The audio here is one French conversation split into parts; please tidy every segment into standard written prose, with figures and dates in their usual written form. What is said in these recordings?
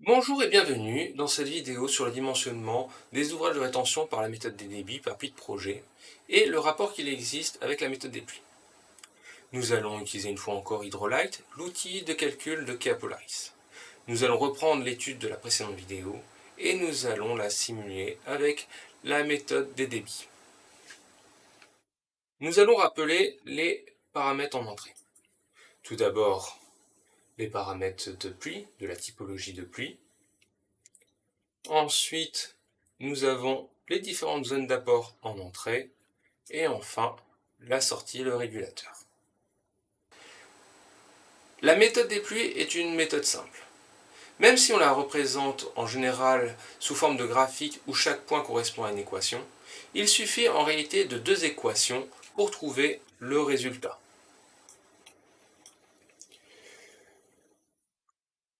Bonjour et bienvenue dans cette vidéo sur le dimensionnement des ouvrages de rétention par la méthode des débits par puits de projet et le rapport qu'il existe avec la méthode des pluies. Nous allons utiliser une fois encore Hydrolite, l'outil de calcul de Keapolaris. Nous allons reprendre l'étude de la précédente vidéo et nous allons la simuler avec la méthode des débits. Nous allons rappeler les paramètres en entrée. Tout d'abord, les paramètres de pluie, de la typologie de pluie. Ensuite, nous avons les différentes zones d'apport en entrée. Et enfin, la sortie et le régulateur. La méthode des pluies est une méthode simple. Même si on la représente en général sous forme de graphique où chaque point correspond à une équation, il suffit en réalité de deux équations pour trouver le résultat.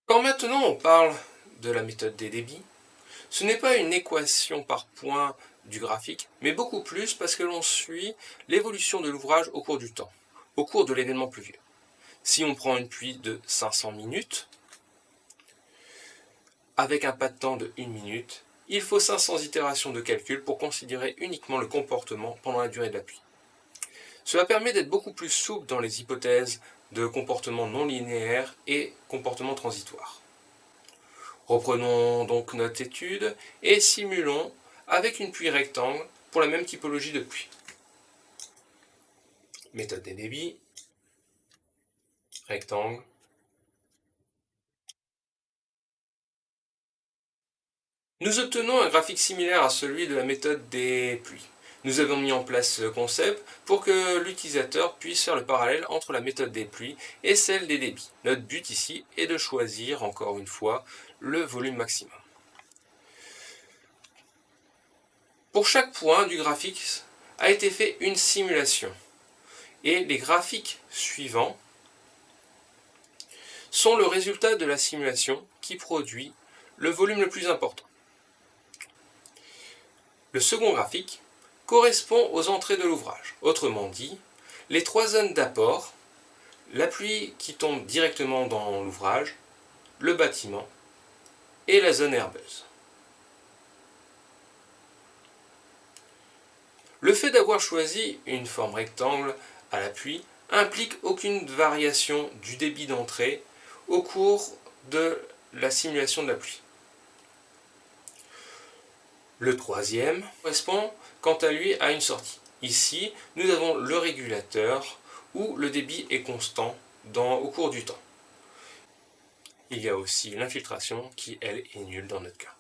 Quand maintenant on parle de la méthode des débits, ce n'est pas une équation par point du graphique, mais beaucoup plus parce que l'on suit l'évolution de l'ouvrage au cours du temps, au cours de l'événement pluvieux. Si on prend une pluie de 500 minutes, avec un pas de temps de 1 minute, il faut 500 itérations de calcul pour considérer uniquement le comportement pendant la durée de la pluie. Cela permet d'être beaucoup plus souple dans les hypothèses de comportement non linéaire et comportement transitoire. Reprenons donc notre étude et simulons avec une pluie rectangle pour la même typologie de pluie. Méthode des débits, rectangle. Nous obtenons un graphique similaire à celui de la méthode des pluies. Nous avons mis en place ce concept pour que l'utilisateur puisse faire le parallèle entre la méthode des pluies et celle des débits. Notre but ici est de choisir, encore une fois, le volume maximum. Pour chaque point du graphique a été fait une simulation. Et les graphiques suivants sont le résultat de la simulation qui produit le volume le plus important. Le second graphique correspond aux entrées de l'ouvrage. Autrement dit, les trois zones d'apport, la pluie qui tombe directement dans l'ouvrage, le bâtiment et la zone herbeuse. Le fait d'avoir choisi une forme rectangle à la pluie implique aucune variation du débit d'entrée au cours de la simulation de la pluie. Le troisième correspond quant à lui à une sortie. Ici, nous avons le régulateur où le débit est constant au cours du temps. Il y a aussi l'infiltration qui, elle, est nulle dans notre cas.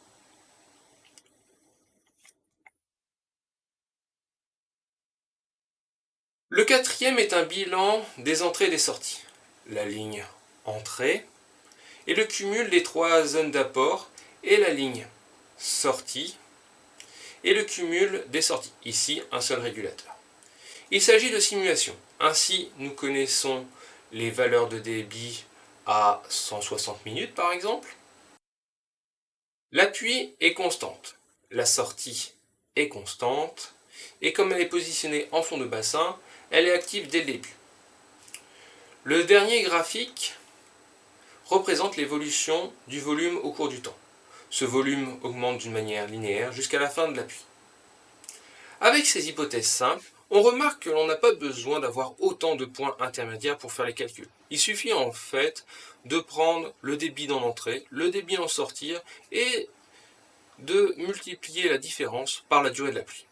Le quatrième est un bilan des entrées et des sorties. La ligne entrée et le cumul des trois zones d'apport et la ligne sortie et le cumul des sorties. Ici, un seul régulateur. Il s'agit de simulation. Ainsi, nous connaissons les valeurs de débit à 160 minutes par exemple. L'appui est constante, la sortie est constante, et comme elle est positionnée en fond de bassin, elle est active dès le début. Le dernier graphique représente l'évolution du volume au cours du temps. Ce volume augmente d'une manière linéaire jusqu'à la fin de l'appui. Avec ces hypothèses simples, on remarque que l'on n'a pas besoin d'avoir autant de points intermédiaires pour faire les calculs. Il suffit en fait de prendre le débit dans l'entrée, le débit en sortir et de multiplier la différence par la durée de la pluie.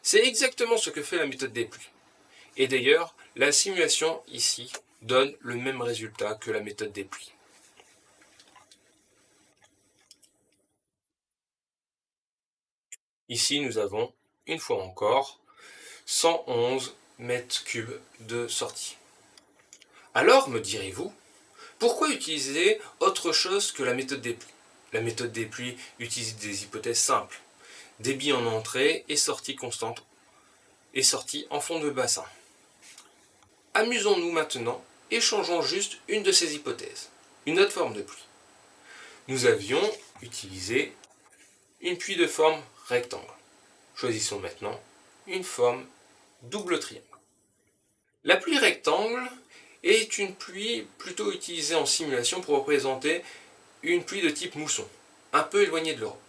C'est exactement ce que fait la méthode des pluies. Et d'ailleurs, la simulation ici donne le même résultat que la méthode des pluies. Ici, nous avons, une fois encore, 111 mètres cubes de sortie. Alors, me direz-vous, pourquoi utiliser autre chose que la méthode des pluies? La méthode des pluies utilise des hypothèses simples. Débit en entrée et sortie constante et sortie en fond de bassin. Amusons-nous maintenant et changeons juste une de ces hypothèses, une autre forme de pluie. Nous avions utilisé une pluie de forme rectangle. Choisissons maintenant une forme double triangle. La pluie rectangle est une pluie plutôt utilisée en simulation pour représenter une pluie de type mousson, un peu éloignée de l'Europe.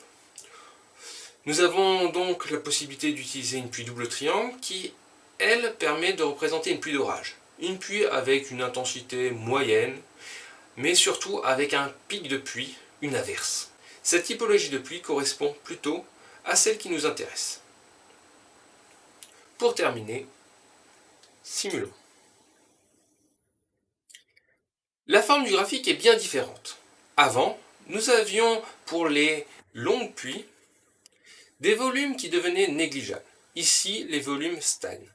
Nous avons donc la possibilité d'utiliser une pluie double triangle qui, elle, permet de représenter une pluie d'orage. Une pluie avec une intensité moyenne, mais surtout avec un pic de pluie, une averse. Cette typologie de pluie correspond plutôt à celle qui nous intéresse. Pour terminer, simulons. La forme du graphique est bien différente. Avant, nous avions pour les longues pluies des volumes qui devenaient négligeables. Ici, les volumes stagnent.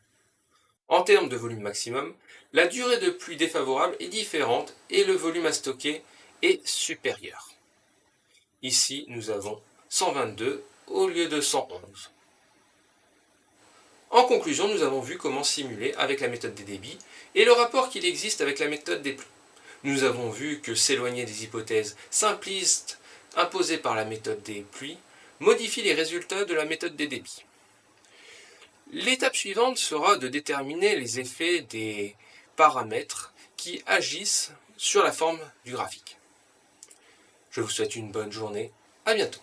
En termes de volume maximum, la durée de pluie défavorable est différente et le volume à stocker est supérieur. Ici, nous avons 122 au lieu de 111. En conclusion, nous avons vu comment simuler avec la méthode des débits et le rapport qu'il existe avec la méthode des pluies. Nous avons vu que s'éloigner des hypothèses simplistes imposées par la méthode des pluies modifie les résultats de la méthode des débits. L'étape suivante sera de déterminer les effets des paramètres qui agissent sur la forme du graphique. Je vous souhaite une bonne journée, à bientôt.